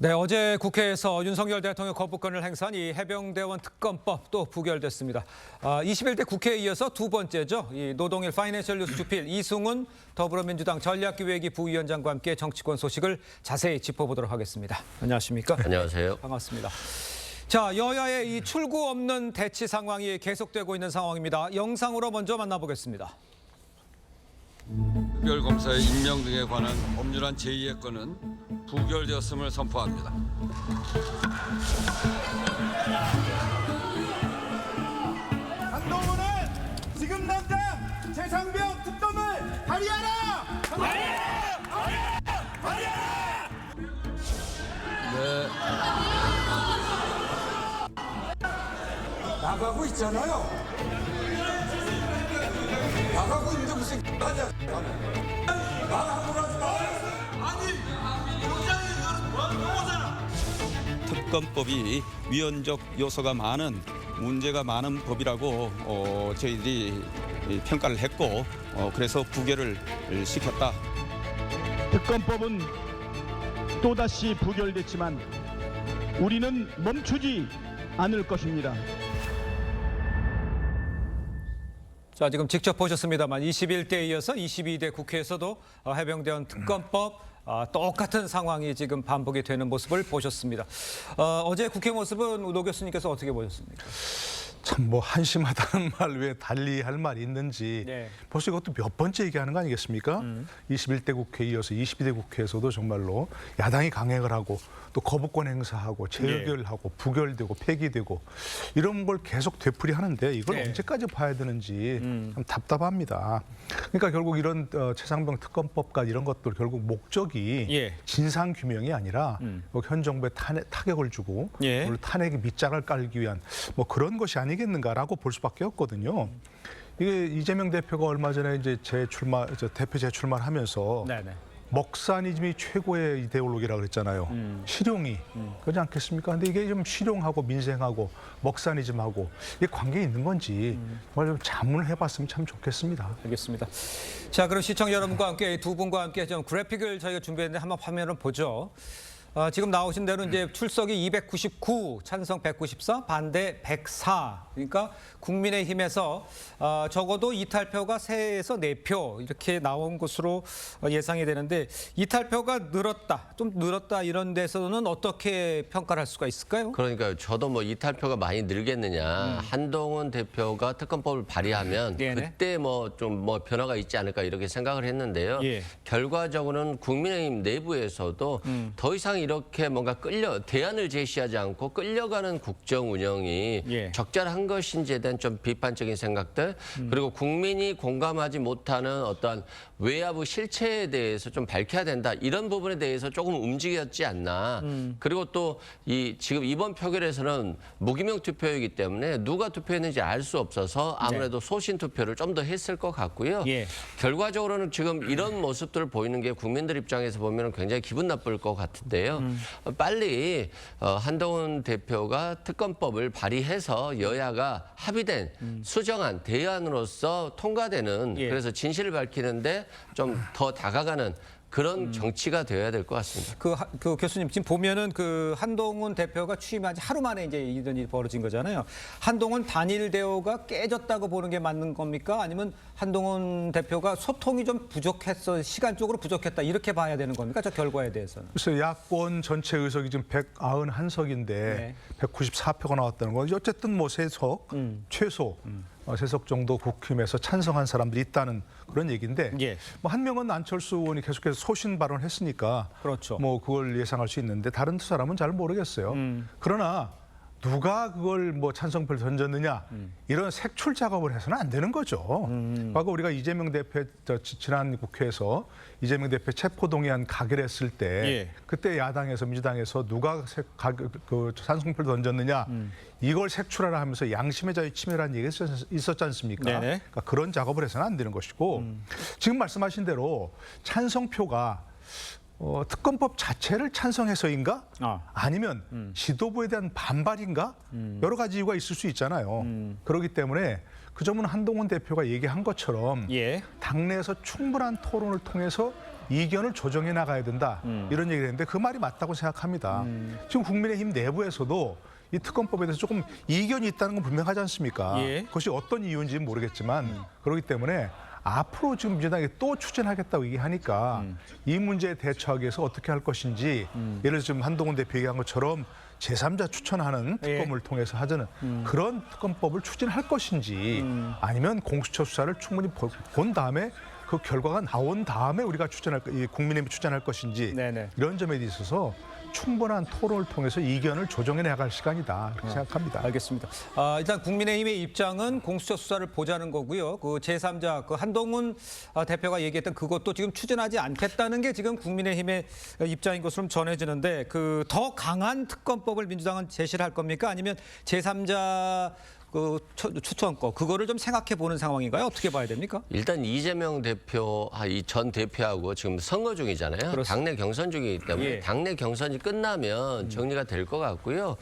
네, 어제 국회에서 윤석열 대통령 거부권을 행사한 이 해병대원 특검법 또 부결됐습니다. 21대 국회에 이어서 두 번째죠. 이 노동일 파이낸셜 뉴스 주필 이승훈 더불어민주당 전략기획위 부위원장과 함께 정치권 소식을 자세히 짚어보도록 하겠습니다. 안녕하십니까? 안녕하세요. 반갑습니다. 자, 여야의 이 출구 없는 대치 상황이 계속되고 있는 상황입니다. 영상으로 먼저 만나보겠습니다. 특별검사의 임명 등에 관한 법률안 제2의 건은 부결되었음을 선포합니다. 한동훈은 지금 당장 최상병 특검을 발의하라! 발의하라! 네. 나가고 있잖아요. 나가고 있는데 무슨 하냐? 나가고 하지 마. 특검법이 위헌적 요소가 많은 문제가 많은 법이라고 저희들이 평가를 했고 그래서 부결을 시켰다. 특검법은 또다시 부결됐지만 우리는 멈추지 않을 것입니다. 자, 지금 직접 보셨습니다만 21대에 이어서 22대 국회에서도 해병대원 특검법 똑같은 상황이 지금 반복이 되는 모습을 보셨습니다. 어제 국회 모습은 노 교수님께서 어떻게 보셨습니까? 참 뭐 한심하다는 말 외에 달리 할 말이 있는지 네. 벌써 이것도 몇 번째 얘기하는 거 아니겠습니까? 21대 국회에 이어서 22대 국회에서도 정말로 야당이 강행을 하고 또 거부권 행사하고 재결하고 부결되고 폐기되고 이런 걸 계속 되풀이하는데 이걸 네. 언제까지 봐야 되는지 참 답답합니다. 그러니까 결국 이런 최상병 특검법과 이런 것들 결국 목적이 예. 진상 규명이 아니라 현 정부에 타격을 주고 예. 오늘 탄핵의 밑장을 깔기 위한 뭐 그런 것이 아니겠는가라고 볼 수밖에 없거든요. 이게 이재명 대표가 얼마 전에 이제 대표 재출마를 하면서 네네. 먹사니즘이 최고의 이데올로기라고 그랬잖아요. 실용이 그렇지 않겠습니까? 근데 이게 좀 실용하고 민생하고 먹사니즘하고 이게 관계 있는 건지 정말 좀 자문을 해봤으면 참 좋겠습니다. 알겠습니다. 자, 그럼 시청자 여러분과 함께 두 분과 함께 좀 그래픽을 저희가 준비했는데 한번 화면을 보죠. 지금 나오신 대로 이제 출석이 299, 찬성 194, 반대 104. 그러니까 국민의힘에서 적어도 이탈표가 3에서 4표 이렇게 나온 것으로 예상이 되는데 이탈표가 좀 늘었다 이런 데서는 어떻게 평가를 할 수가 있을까요? 그러니까요. 저도 뭐 이탈표가 많이 늘겠느냐. 한동훈 대표가 특검법을 발의하면 네네. 그때 뭐 좀 변화가 있지 않을까 이렇게 생각을 했는데요. 예. 결과적으로는 국민의힘 내부에서도 더 이상 이렇게 뭔가 대안을 제시하지 않고 끌려가는 국정 운영이 예. 적절한 것인지에 대한 좀 비판적인 생각들 그리고 국민이 공감하지 못하는 어떠한 외야부 실체에 대해서 좀 밝혀야 된다. 이런 부분에 대해서 조금 움직였지 않나. 그리고 또 지금 이번 표결에서는 무기명 투표이기 때문에 누가 투표했는지 알 수 없어서 아무래도 소신 투표를 좀 더 했을 것 같고요. 예. 결과적으로는 지금 이런 모습들을 보이는 게 국민들 입장에서 보면 굉장히 기분 나쁠 것 같은데요. 빨리 한동훈 대표가 특검법을 발의해서 여야가 합의된 수정안 대안으로서 통과되는 예. 그래서 진실을 밝히는데 좀 더 다가가는 그런 정치가 되어야 될 것 같습니다. 그 교수님 지금 보면은 그 한동훈 대표가 취임한 지 하루 만에 이제 이런 일이 벌어진 거잖아요. 한동훈 단일 대우가 깨졌다고 보는 게 맞는 겁니까? 아니면 한동훈 대표가 소통이 좀 시간적으로 부족했다 이렇게 봐야 되는 겁니까? 저 결과에 대해서는. 글쎄 야권 전체 의석이 지금 191석인데 네. 194표가 나왔다는 건 어쨌든 뭐 3석 최소 3석 정도 국힘에서 찬성한 사람들이 있다는 그런 얘기인데 예. 뭐 한 명은 안철수 의원이 계속해서 소신 발언했으니까 그렇죠. 뭐 그걸 예상할 수 있는데 다른 두 사람은 잘 모르겠어요. 그러나 누가 그걸 뭐 찬성표를 던졌느냐 이런 색출 작업을 해서는 안 되는 거죠. 과거 우리가 이재명 대표 지난 국회에서 이재명 대표 체포동의안 가결했을 때 예. 그때 야당에서 민주당에서 누가 그 찬성표를 던졌느냐 이걸 색출하라 하면서 양심의 자유 침해라는 얘기가 있었지 않습니까? 네네. 그러니까 그런 작업을 해서는 안 되는 것이고 지금 말씀하신 대로 찬성표가 특검법 자체를 찬성해서인가? 아니면 지도부에 대한 반발인가? 여러 가지 이유가 있을 수 있잖아요. 그렇기 때문에 그 점은 한동훈 대표가 얘기한 것처럼 예. 당내에서 충분한 토론을 통해서 이견을 조정해 나가야 된다 이런 얘기를 했는데 그 말이 맞다고 생각합니다. 지금 국민의힘 내부에서도 이 특검법에 대해서 조금 이견이 있다는 건 분명하지 않습니까? 예. 그것이 어떤 이유인지는 모르겠지만 그렇기 때문에 앞으로 지금 민주당이 또 추진하겠다고 얘기하니까 이 문제에 대처하기 위해서 어떻게 할 것인지 예를 들어 지금 한동훈 대표 얘기한 것처럼 제3자 추천하는 특검을 통해서 하자는 그런 특검법을 추진할 것인지 아니면 공수처 수사를 충분히 본 다음에 그 결과가 나온 다음에 우리가 국민의힘이 추진할 것인지 네네. 이런 점에 있어서 충분한 토론을 통해서 이견을 조정해 나갈 시간이다 그렇게 생각합니다. 알겠습니다. 일단 국민의힘의 입장은 공수처 수사를 보자는 거고요. 그 제3자 그 한동훈 대표가 얘기했던 그것도 지금 추진하지 않겠다는 게 지금 국민의힘의 입장인 것으로 전해지는데 그 더 강한 특검법을 민주당은 제시를 할 겁니까? 아니면 제3자 그 추천권 그거를 좀 생각해 보는 상황인가요? 어떻게 봐야 됩니까? 일단 이재명 대표, 이 전 대표하고 지금 선거 중이잖아요. 그렇습니다. 당내 경선 중이기 때문에 예. 당내 경선이 끝나면 정리가 될 것 같고요.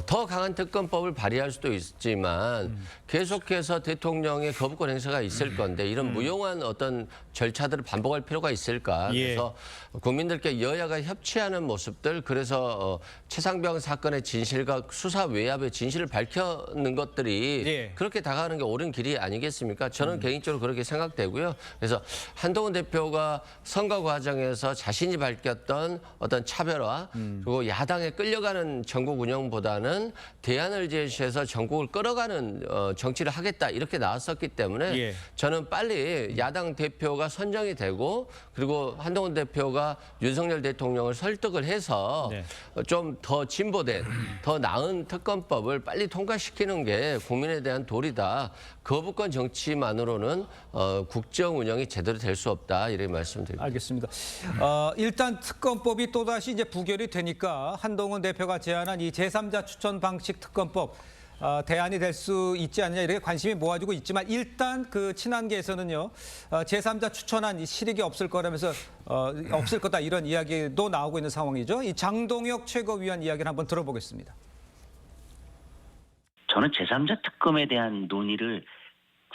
더 강한 특검법을 발의할 수도 있지만 계속해서 대통령의 거부권 행사가 있을 건데 이런 무용한 어떤 절차들을 반복할 필요가 있을까? 예. 그래서 국민들께 여야가 협치하는 모습들, 그래서 최상병 사건의 진실과 수사 외압의 진실을 밝혀는 것들이 예. 그렇게 다가가는 게 옳은 길이 아니겠습니까? 저는 개인적으로 그렇게 생각되고요. 그래서 한동훈 대표가 선거 과정에서 자신이 밝혔던 어떤 차별화 그리고 야당에 끌려가는 전국 운영보다는 대안을 제시해서 전국을 끌어가는 정치를 하겠다 이렇게 나왔었기 때문에 예. 저는 빨리 야당 대표가 선정이 되고 그리고 한동훈 대표가 윤석열 대통령을 설득을 해서 네. 좀 더 진보된 더 나은 특검법을 빨리 통과시키는 게 국민에 대한 도리다. 거부권 정치만으로는 국정 운영이 제대로 될 수 없다 이렇게 말씀드립니다. 알겠습니다. 일단 특검법이 또다시 이제 부결이 되니까 한동훈 대표가 제안한 이 제3자 추천 방식 특검법 대안이 될 수 있지 않냐 이렇게 관심이 모아지고 있지만 일단 그 친한계에서는요 제3자 추천안 실익이 없을 거라면서 없을 거다 이런 이야기도 나오고 있는 상황이죠. 이 장동혁 최고위원 이야기를 한번 들어보겠습니다. 저는 제3자 특검에 대한 논의를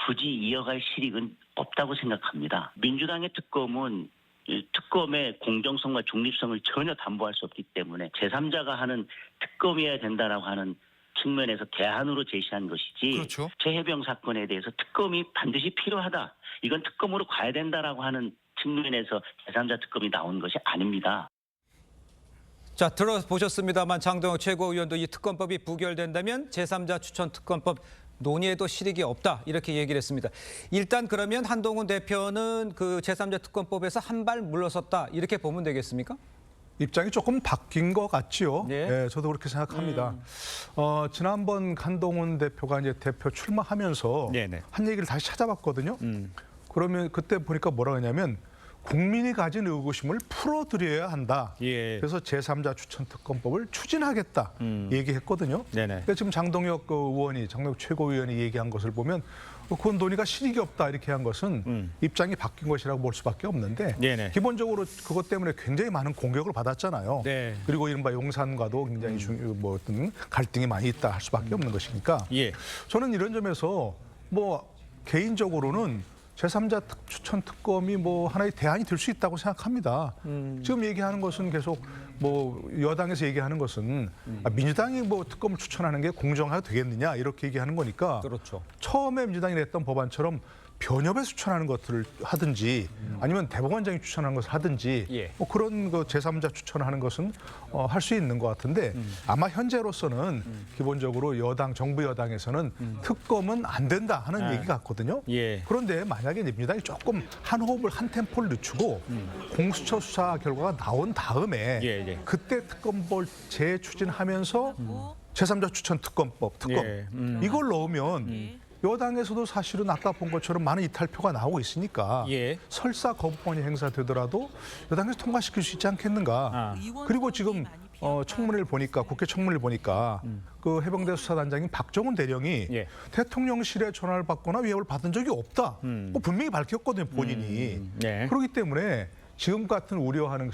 굳이 이어갈 실익은 없다고 생각합니다. 민주당의 특검은 이 특검의 공정성과 중립성을 전혀 담보할 수 없기 때문에 제3자가 하는 특검이어야 된다라고 하는 측면에서 대안으로 제시한 것이지 그렇죠. 최혜병 사건에 대해서 특검이 반드시 필요하다. 이건 특검으로 가야 된다라고 하는 측면에서 제3자 특검이 나온 것이 아닙니다. 자, 들어보셨습니다만 장동혁 최고위원도 이 특검법이 부결된다면 제3자 추천 특검법 논의에도 실익이 없다 이렇게 얘기를 했습니다. 일단 그러면 한동훈 대표는 그 제3자 특검법에서 한 발 물러섰다 이렇게 보면 되겠습니까? 입장이 조금 바뀐 것 같지요. 네. 네, 저도 그렇게 생각합니다. 지난번 한동훈 대표가 이제 대표 출마하면서 네네. 한 얘기를 다시 찾아봤거든요. 그러면 그때 보니까 뭐라고 하냐면 국민이 가진 의구심을 풀어드려야 한다. 예. 그래서 제3자 추천 특검법을 추진하겠다 얘기했거든요. 네네. 그러니까 지금 장동혁 장동혁 최고위원이 얘기한 것을 보면 그건 논의가 실익이 없다 이렇게 한 것은 입장이 바뀐 것이라고 볼 수밖에 없는데 네네. 기본적으로 그것 때문에 굉장히 많은 공격을 받았잖아요. 네. 그리고 이른바 용산과도 굉장히 어떤 갈등이 많이 있다 할 수밖에 없는 것이니까 예. 저는 이런 점에서 뭐 개인적으로는 제3자 추천 특검이 뭐 하나의 대안이 될 수 있다고 생각합니다. 지금 얘기하는 것은 계속 뭐 여당에서 얘기하는 것은 민주당이 뭐 특검을 추천하는 게 공정하게 되겠느냐 이렇게 얘기하는 거니까 그렇죠. 처음에 민주당이 냈던 법안처럼 변협에서 추천하는 것들을 하든지 아니면 대법원장이 추천하는 것을 하든지 예. 뭐 그런 그 제3자 추천하는 것은 할 수 있는 것 같은데 아마 현재로서는 기본적으로 정부 여당에서는 특검은 안 된다 하는 얘기 같거든요. 예. 그런데 만약에 이제 민주당이 조금 한 호흡을 한 템포를 늦추고 공수처 수사 결과가 나온 다음에 예. 그때 특검법을 재추진하면서 제3자 추천 특검 예. 이걸 넣으면 여당에서도 사실은 아까 본 것처럼 많은 이탈표가 나오고 있으니까 예. 설사 거부권이 행사되더라도 여당에서 통과시킬 수 있지 않겠는가. 그리고 지금 청문회를 보니까 국회 청문회를 보니까 그 해병대 수사단장인 박정훈 대령이 예. 대통령실에 전화를 받거나 위협을 받은 적이 없다. 뭐 분명히 밝혔거든요 본인이. 네. 그렇기 때문에 지금 같은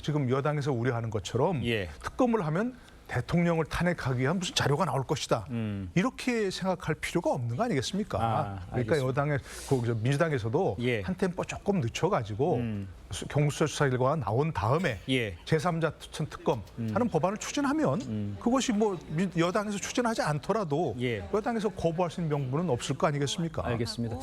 지금 여당에서 우려하는 것처럼 예. 특검을 하면 대통령을 탄핵하기 위한 무슨 자료가 나올 것이다. 이렇게 생각할 필요가 없는 거 아니겠습니까? 그러니까 여당의 민주당에서도 예. 한 템포 조금 늦춰가지고 경수처 수사 결과가 나온 다음에 예. 제3자 특검 하는 법안을 추진하면 그것이 뭐 여당에서 추진하지 않더라도 예. 여당에서 거부할 수 있는 명분은 없을 거 아니겠습니까? 알겠습니다.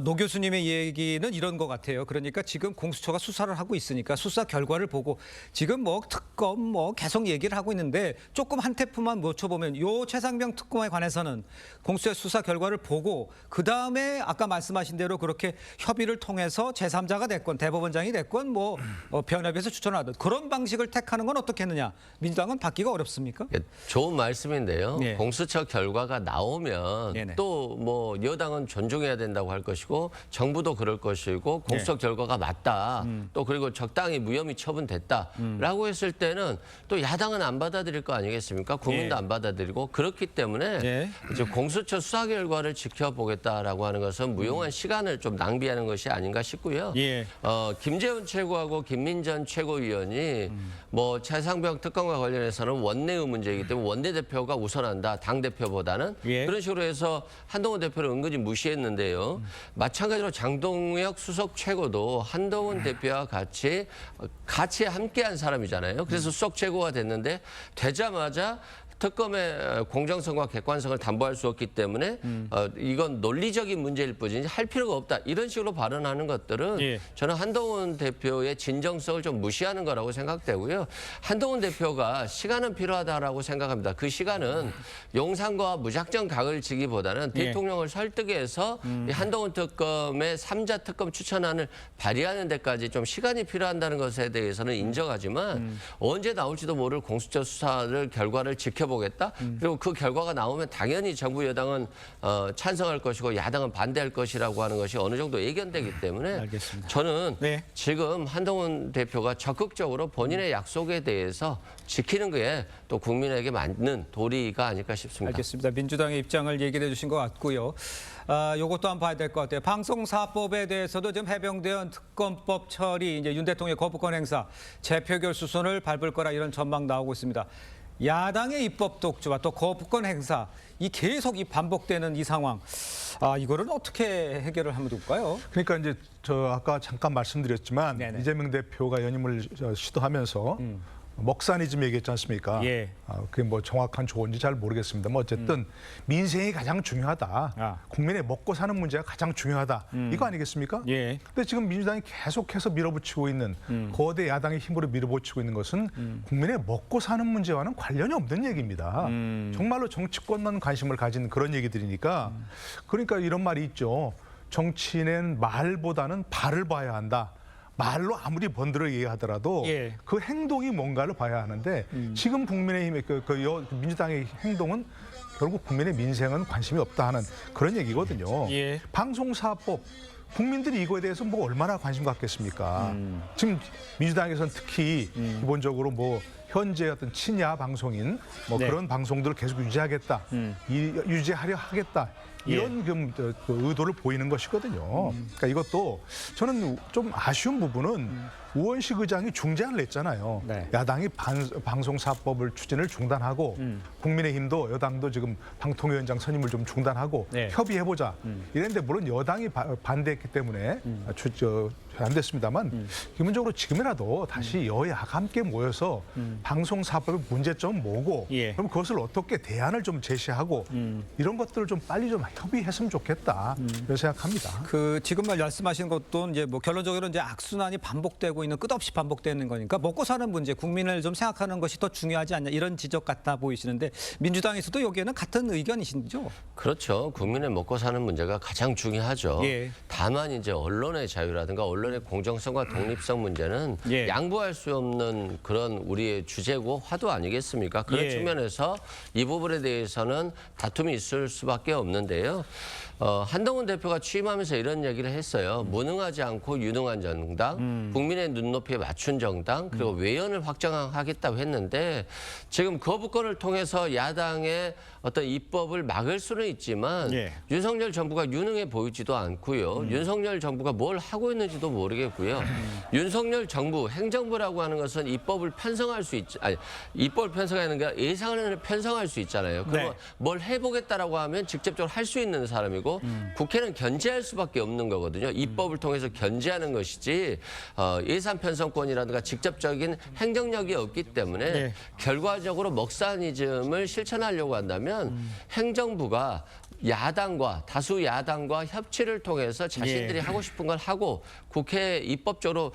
노 교수님의 얘기는 이런 것 같아요. 그러니까 지금 공수처가 수사를 하고 있으니까 수사 결과를 보고 지금 뭐 특검 뭐 계속 얘기를 하고 있는데 조금 한 테프만 놓쳐보면 요 최상병 특검에 관해서는 공수처 수사 결과를 보고 그 다음에 아까 말씀하신 대로 그렇게 협의를 통해서 제3자가 됐건 대법원장이 됐건 뭐 변협에서 추천하든 그런 방식을 택하는 건 어떻겠느냐. 민주당은 받기가 어렵습니까? 좋은 말씀인데요. 예. 공수처 결과가 나오면 네네. 또 뭐 여당은 존중해야 된다고 할 것이고 정부도 그럴 것이고 공수처 결과가 맞다. 또 그리고 적당히 무혐의 처분됐다라고 했을 때는 또 야당은 안 받아들일 거 아니겠습니까? 국민도 예. 안 받아들이고 그렇기 때문에 예. 이제 공수처 수사 결과를 지켜보겠다라고 하는 것은 무용한 시간을 좀 낭비하는 것이 아닌가 싶고요. 예. 김재원 최고하고 김민전 최고위원이 뭐 최상병 특검과 관련해서는 원내의 문제이기 때문에 원내대표가 우선한다. 당대표보다는. 예. 그런 식으로 해서 한동훈 대표를 은근히 무시했는데요. 마찬가지로 장동혁 수석 최고도 한동훈 대표와 같이 함께한 사람이잖아요. 그래서 수석 최고가 됐는데 되자마자 특검의 공정성과 객관성을 담보할 수 없기 때문에 이건 논리적인 문제일 뿐이지 할 필요가 없다. 이런 식으로 발언하는 것들은 예. 저는 한동훈 대표의 진정성을 좀 무시하는 거라고 생각되고요. 한동훈 대표가 시간은 필요하다라고 생각합니다. 그 시간은 용산과 무작정 각을 지기보다는 예. 대통령을 설득해서 이 한동훈 특검의 3자 특검 추천안을 발의하는 데까지 좀 시간이 필요한다는 것에 대해서는 인정하지만 언제 나올지도 모를 공수처 수사를 결과를 지켜보겠다. 그리고 그 결과가 나오면 당연히 정부 여당은 찬성할 것이고 야당은 반대할 것이라고 하는 것이 어느 정도 예견되기 때문에 알겠습니다. 저는 네. 지금 한동훈 대표가 적극적으로 본인의 약속에 대해서 지키는 게 또 국민에게 맞는 도리가 아닐까 싶습니다. 알겠습니다. 민주당의 입장을 얘기해 주신 것 같고요. 요것도 한번 봐야 될 것 같아요. 방송사법에 대해서도 지금 해병대원 특검법 처리, 이제 윤 대통령의 거부권 행사, 재표결 수순을 밟을 거라 이런 전망 나오고 있습니다. 야당의 입법 독주와 또 거부권 행사, 이 계속 이 반복되는 이 상황, 이거를 어떻게 해결을 하면 좋을까요? 그러니까 이제 저 아까 잠깐 말씀드렸지만 네네. 이재명 대표가 연임을 시도하면서 먹사니즘 얘기했지 않습니까? 예. 그게 뭐 정확한 조언인지 잘 모르겠습니다. 뭐 어쨌든 민생이 가장 중요하다. 국민의 먹고 사는 문제가 가장 중요하다. 이거 아니겠습니까? 예. 근데 지금 민주당이 계속해서 밀어붙이고 있는 거대 야당의 힘으로 밀어붙이고 있는 것은 국민의 먹고 사는 문제와는 관련이 없는 얘기입니다. 정말로 정치권만 관심을 가진 그런 얘기들이니까 그러니까 이런 말이 있죠. 정치인은 말보다는 발을 봐야 한다. 말로 아무리 번들어 얘기하더라도 예. 그 행동이 뭔가를 봐야 하는데 지금 국민의힘의 민주당의 행동은 결국 국민의 민생은 관심이 없다 하는 그런 얘기거든요. 예. 방송사법 국민들이 이거에 대해서 뭐 얼마나 관심 갖겠습니까? 지금 민주당에서는 특히 기본적으로 뭐 현재 어떤 친야 방송인 뭐 네. 그런 방송들을 계속 유지하겠다, 유지하려 하겠다. 이런 그 의도를 보이는 것이거든요. 그러니까 이것도 저는 좀 아쉬운 부분은 우원식 의장이 중재안을 냈잖아요. 네. 야당이 방송사법을 추진을 중단하고 국민의힘도 여당도 지금 방통위원장 선임을 좀 중단하고 네. 협의해보자. 이랬는데 물론 여당이 반대했기 때문에 안 됐습니다만 기본적으로 지금이라도 다시 여야가 함께 모여서 방송사법의 문제점은 뭐고 예. 그럼 그것을 어떻게 대안을 좀 제시하고 이런 것들을 좀 빨리 좀 협의했으면 좋겠다. 그렇게 생각합니다. 지금 말씀하신 것도 이제 뭐 결론적으로 이제 악순환이 반복되고 있는 끝없이 반복되는 거니까 먹고 사는 문제, 국민을 좀 생각하는 것이 더 중요하지 않냐 이런 지적 같아 보이시는데 민주당에서도 여기에는 같은 의견이신죠? 그렇죠. 국민의 먹고 사는 문제가 가장 중요하죠. 예. 다만 이제 언론의 자유라든가 언론의 공정성과 독립성 문제는 예. 양보할 수 없는 그런 우리의 주제고 화두 아니겠습니까? 그런 예. 측면에서 이 부분에 대해서는 다툼이 있을 수밖에 없는데요. 있는데요. 한동훈 대표가 취임하면서 이런 얘기를 했어요. 무능하지 않고 유능한 정당, 국민의 눈높이에 맞춘 정당, 그리고 외연을 확장하겠다고 했는데 지금 거부권을 통해서 야당의 어떤 입법을 막을 수는 있지만 예. 윤석열 정부가 유능해 보이지도 않고요. 윤석열 정부가 뭘 하고 있는지도 모르겠고요. 윤석열 정부, 행정부라고 하는 것은 입법을 편성할 수 있지, 아니, 입법을 편성하는 게 예산을 편성할 수 있잖아요. 그럼 네. 뭘 해보겠다라고 하면 직접적으로 할 수 있는 사람이고 국회는 견제할 수밖에 없는 거거든요. 입법을 통해서 견제하는 것이지 예산 편성권이라든가 직접적인 행정력이 없기 때문에 네. 결과적으로 먹사니즘을 실천하려고 한다면 행정부가 다수 야당과 협치를 통해서 자신들이 하고 싶은 걸 하고 국회에 입법적으로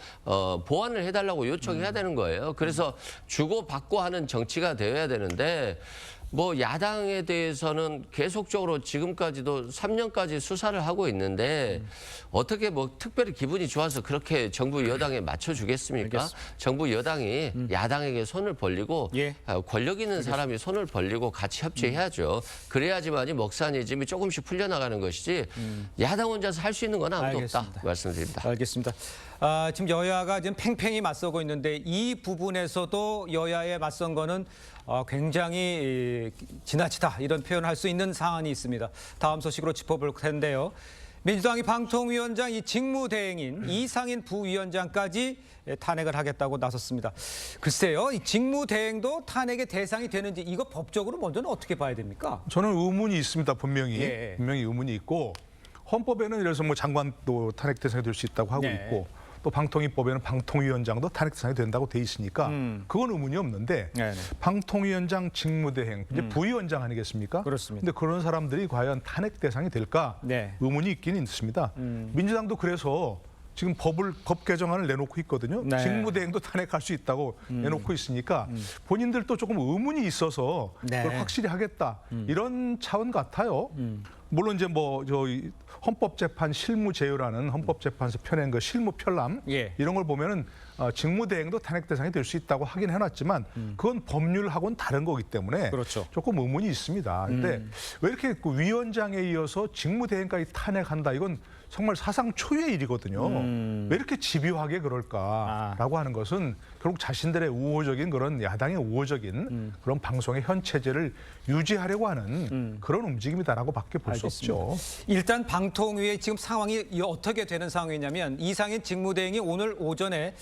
보완을 해달라고 요청해야 되는 거예요. 그래서 주고받고 하는 정치가 되어야 되는데 뭐 야당에 대해서는 계속적으로 지금까지도 3년까지 수사를 하고 있는데 어떻게 뭐 특별히 기분이 좋아서 그렇게 정부 여당에 맞춰주겠습니까? 알겠습니다. 정부 여당이 야당에게 손을 벌리고 예. 권력 있는 사람이 손을 벌리고 같이 협치해야죠. 그래야지만이 먹사니즘이 조금씩 풀려나가는 것이지 야당 혼자서 할 수 있는 건 아무도 알겠습니다. 없다 말씀드립니다. 알겠습니다. 지금 여야가 지금 팽팽히 맞서고 있는데 이 부분에서도 여야에 맞선 거는 굉장히 지나치다 이런 표현을 할 수 있는 사안이 있습니다. 다음 소식으로 짚어볼 텐데요. 민주당이 방통위원장 이 직무대행인 이상인 부위원장까지 탄핵을 하겠다고 나섰습니다. 글쎄요, 이 직무대행도 탄핵의 대상이 되는지 이거 법적으로 먼저는 어떻게 봐야 됩니까? 저는 의문이 있습니다. 분명히 예. 분명히 의문이 있고 헌법에는 이래서 뭐 장관도 탄핵 대상이 될 수 있다고 하고 네. 있고 또 방통위법에는 방통위원장도 탄핵 대상이 된다고 돼 있으니까 그건 의문이 없는데 네네. 방통위원장 직무대행 이제 부위원장 아니겠습니까? 그렇습니다. 근데 그런 사람들이 과연 탄핵 대상이 될까 네. 의문이 있긴 있습니다. 민주당도 그래서 지금 법 개정안을 내놓고 있거든요. 네. 직무대행도 탄핵할 수 있다고 내놓고 있으니까 본인들도 조금 의문이 있어서 네. 그걸 확실히 하겠다 이런 차원 같아요. 물론 이제 뭐 저희 헌법재판 실무제요라는 헌법재판소 펴낸 그 실무편람 예. 이런 걸 보면은 직무대행도 탄핵 대상이 될 수 있다고 하긴 해놨지만 그건 법률하고는 다른 거기 때문에 그렇죠. 조금 의문이 있습니다. 근데 왜 이렇게 그 위원장에 이어서 직무대행까지 탄핵한다 이건 정말 사상 초유의 일이거든요. 왜 이렇게 집요하게 그럴까라고 하는 것은 결국 자신들의 우호적인 그런 야당의 우호적인 그런 방송의 현 체제를 유지하려고 하는 그런 움직임이다라고 밖에 볼 수 없죠. 일단 방통위의 지금 상황이 어떻게 되는 상황이냐면 이상인 직무대행이 오늘 오전에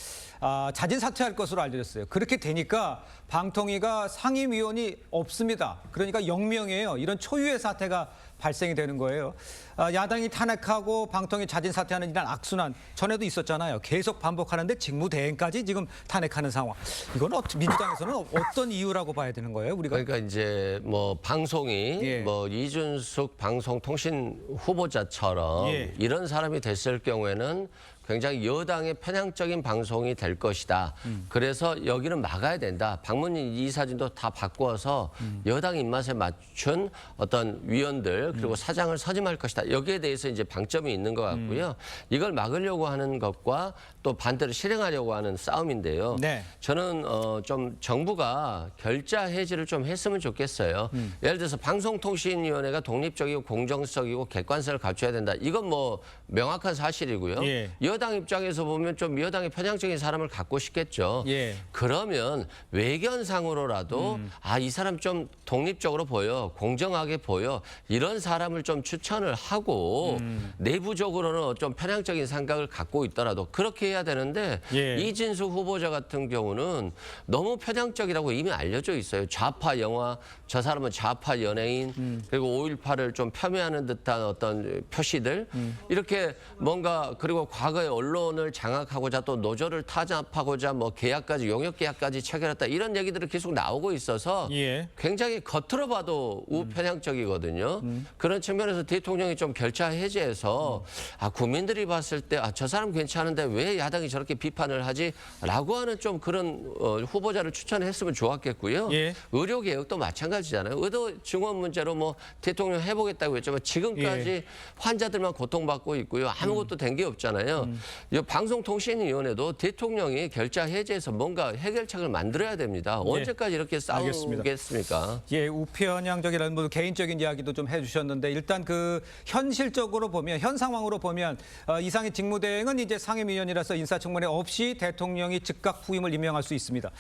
자진 사퇴할 것으로 알려졌어요. 그렇게 되니까 방통위가 상임위원이 없습니다. 그러니까 0명이에요. 이런 초유의 사태가 발생이 되는 거예요. 야당이 탄핵하고 방통위 자진 사퇴하는 이런 악순환 전에도 있었잖아요. 계속 반복하는데 직무대행까지 지금 탄핵하는 상황. 이건 민주당에서는 어떤 이유라고 봐야 되는 거예요? 우리가 그러니까 이제 뭐 방송이 예. 뭐 이준석 방송통신 후보자처럼 예. 이런 사람이 됐을 경우에는 굉장히 여당의 편향적인 방송이 될 것이다. 그래서 여기는 막아야 된다. 방문인 이사진도 다 바꿔서 여당 입맛에 맞춘 어떤 위원들 그리고 사장을 선임할 것이다. 여기에 대해서 이제 방점이 있는 것 같고요. 이걸 막으려고 하는 것과 또 반대로 실행하려고 하는 싸움인데요. 네. 저는 좀 정부가 결자 해지를 좀 했으면 좋겠어요. 예를 들어서 방송통신위원회가 독립적이고 공정성이고 객관성을 갖춰야 된다. 이건 뭐 명확한 사실이고요. 예. 여당 입장에서 보면 좀 여당의 편향적인 사람을 갖고 싶겠죠. 예. 그러면 외견상으로라도 이 사람 좀 독립적으로 보여, 공정하게 보여 이런 사람을 좀 추천을 하고 내부적으로는 좀 편향적인 생각을 갖고 있더라도 그렇게 해야 되는데 예. 이진숙 후보자 같은 경우는 너무 편향적이라고 이미 알려져 있어요. 좌파 영화, 저 사람은 좌파 연예인, 그리고 5.18을 좀 폄훼하는 듯한 어떤 표시들 이렇게 뭔가 그리고 과거에 언론을 장악하고자 또 노조를 타잡하고자 뭐 계약까지 용역 계약까지 체결했다 이런 얘기들이 계속 나오고 있어서 예. 굉장히 겉으로 봐도 우편향적이거든요. 그런 측면에서 대통령이 좀 결자 해제해서 국민들이 봤을 때 저 사람 괜찮은데 왜 야당이 저렇게 비판을 하지라고 하는 좀 그런 후보자를 추천했으면 좋았겠고요. 예. 의료 개혁도 마찬가지잖아요. 의료 증원 문제로 뭐 대통령 해보겠다고 했지만 지금까지 환자들만 고통받고 있고요. 아무것도 된 게 없잖아요. 이 방송통신위원회도 대통령이 결자 해제해서 뭔가 해결책을 만들어야 됩니다. 언제까지 이렇게 싸우겠습니까? 예, 우편향적이라는 뭐 개인적인 이야기도 좀 해주셨는데 일단 그 현실적으로 보면 현 상황으로 보면 이상의 직무대행은 이제 상임위원이라서 인사청문회 없이 대통령이 즉각 후임을 임명할 수 있습니다.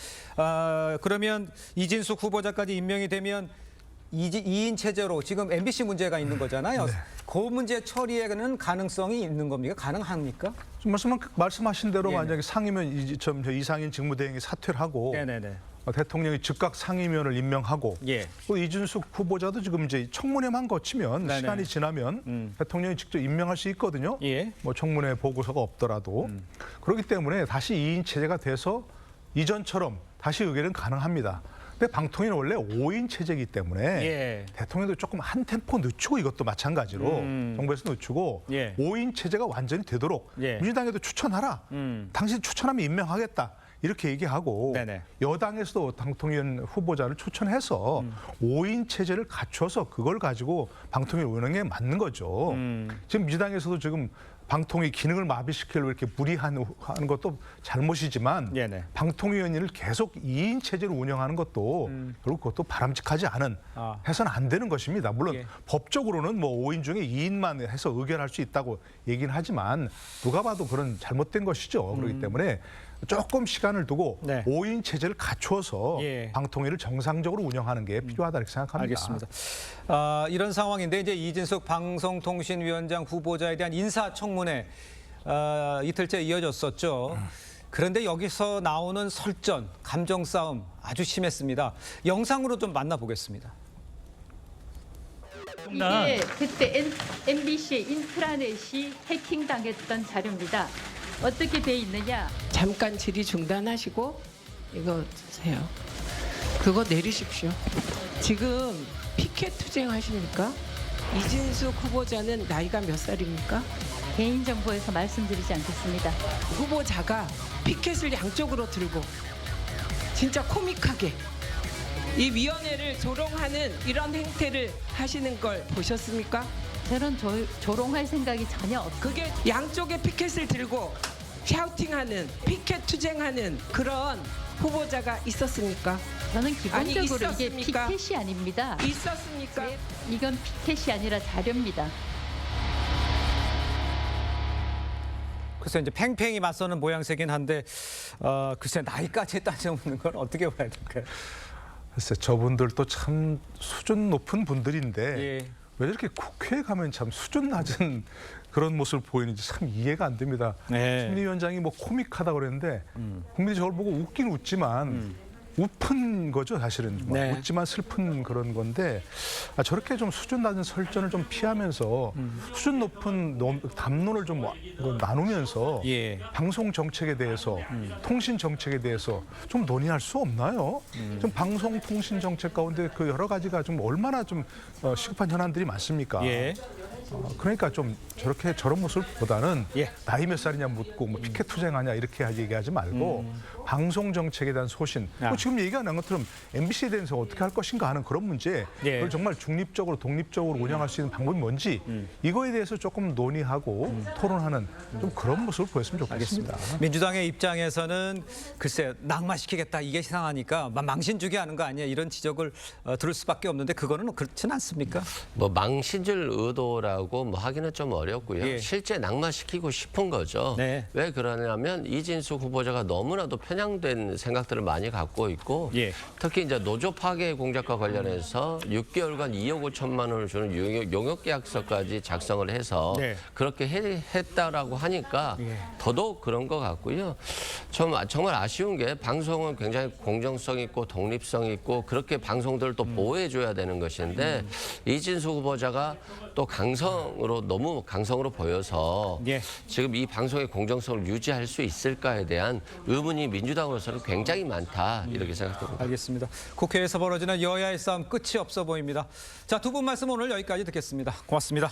그러면 이진숙 후보자까지 임명이 되면 2인 체제로 지금 MBC 문제가 있는 거잖아요. 그 문제 처리에는 가능성이 있는 겁니까? 가능합니까? 말씀하신 대로 네네. 만약에 상임위원 이상인 직무대행이 사퇴를 하고 네네네. 대통령이 즉각 상임위원을 임명하고 예. 또 이준숙 후보자도 지금 이제 청문회만 거치면 네네. 시간이 지나면 대통령이 직접 임명할 수 있거든요. 예. 뭐 청문회 보고서가 없더라도 그렇기 때문에 다시 2인 체제가 돼서 이전처럼 다시 의결은 가능합니다. 근데 방통위는 원래 5인 체제이기 때문에 예. 대통령도 조금 한 템포 늦추고 이것도 마찬가지로 정부에서 늦추고 예. 5인 체제가 완전히 되도록 예. 민주당에도 추천하라. 당신 추천하면 임명하겠다. 이렇게 얘기하고 네네. 여당에서도 방통위원 후보자를 추천해서 5인 체제를 갖춰서 그걸 가지고 방통위 운영에 맞는 거죠. 지금 민주당에서도 지금 방통위 기능을 마비시키려고 이렇게 무리하는 것도 잘못이지만 네네. 방통위원회를 계속 2인 체제로 운영하는 것도 결국 그것도 바람직하지 않은 해서는 안 되는 것입니다. 물론 예. 법적으로는 뭐 5인 중에 2인만 해서 의결할 수 있다고 얘기는 하지만 누가 봐도 그런 잘못된 것이죠. 그렇기 때문에 조금 시간을 두고 네. 5인 체제를 갖추어서 예. 방통위를 정상적으로 운영하는 게 필요하다 이렇게 생각합니다. 알겠습니다. 이런 상황인데 이제 이진숙 방송통신위원장 후보자에 대한 인사청문회 이틀째 이어졌었죠. 그런데 여기서 나오는 설전, 감정 싸움 아주 심했습니다. 영상으로 좀 만나보겠습니다. 이게 그때 MBC의 인트라넷이 해킹당했던 자료입니다. 어떻게 돼 있느냐? 잠깐 질의 중단하시고 이거 주세요. 그거 내리십시오. 지금 피켓 투쟁하십니까? 이진숙 후보자는 나이가 몇 살입니까? 개인정보에서 말씀드리지 않겠습니다. 후보자가 피켓을 양쪽으로 들고 진짜 코믹하게 이 위원회를 조롱하는 이런 행태를 하시는 걸 보셨습니까? 저는 조롱할 생각이 전혀 없습니다. 그게 양쪽에 피켓을 들고 샤우팅하는 피켓 투쟁하는 그런 후보자가 있었습니까? 저는 기본적으로 아니, 이게 있었습니까? 피켓이 아닙니다. 있었습니까? 이건 피켓이 아니라 자료입니다. 글쎄 이제 팽팽히 맞서는 모양새긴 한데 글쎄 나이까지 따져보는 건 어떻게 봐야 될까요? 글쎄 저분들도 참 수준 높은 분들인데 예. 왜 이렇게 국회에 가면 참 수준 낮은 그런 모습을 보이는지 참 이해가 안 됩니다. 네. 심리위원장이 뭐 코믹하다고 그랬는데 국민들이 저걸 보고 웃긴 웃지만 우픈 거죠 사실은. 네. 웃지만 슬픈 그런 건데 저렇게 좀 수준 낮은 설전을 좀 피하면서 수준 높은 담론을 좀 나누면서 예. 방송 정책에 대해서 통신 정책에 대해서 좀 논의할 수 없나요? 좀 방송 통신 정책 가운데 그 여러 가지가 좀 얼마나 좀 시급한 현안들이 많습니까? 예. 그러니까 좀 저렇게 저런 모습보다는 예. 나이 몇 살이냐 묻고 뭐 피켓 투쟁하냐 이렇게 얘기하지 말고 방송 정책에 대한 소신 뭐 지금 얘기가 난 것처럼 MBC에 대해서 어떻게 할 것인가 하는 그런 문제 예. 그걸 정말 중립적으로 독립적으로 운영할 수 있는 방법이 뭔지 이거에 대해서 조금 논의하고 토론하는 좀 그런 모습을 보였으면 좋겠습니다. 민주당의 입장에서는 글쎄 낙마시키겠다 이게 이상하니까 망신 주게 하는 거 아니야 이런 지적을 들을 수밖에 없는데 그거는 그렇지는 않습니까? 뭐 망신줄 의도라고 뭐 하기는 좀 어렵고요. 예. 실제 낙마시키고 싶은 거죠. 네. 왜 그러냐면 이진숙 후보자가 너무나도 편향된 생각들을 많이 갖고 있고 예. 특히 이제 노조 파괴 공작과 관련해서 6개월간 2억 5천만 원을 주는 용역 계약서까지 작성을 해서 네. 그렇게 했다라고 하니까 예. 더더욱 그런 것 같고요. 정말 아쉬운 게 방송은 굉장히 공정성 있고 독립성 있고 그렇게 방송들을 또 보호해줘야 되는 것인데 이진숙 후보자가 또 너무 강성으로 보여서 예. 지금 이 방송의 공정성을 유지할 수 있을까에 대한 의문이 민주당으로서는 굉장히 많다 이렇게 생각합니다. 알겠습니다. 국회에서 벌어지는 여야의 싸움 끝이 없어 보입니다. 자, 두 분 말씀 오늘 여기까지 듣겠습니다. 고맙습니다.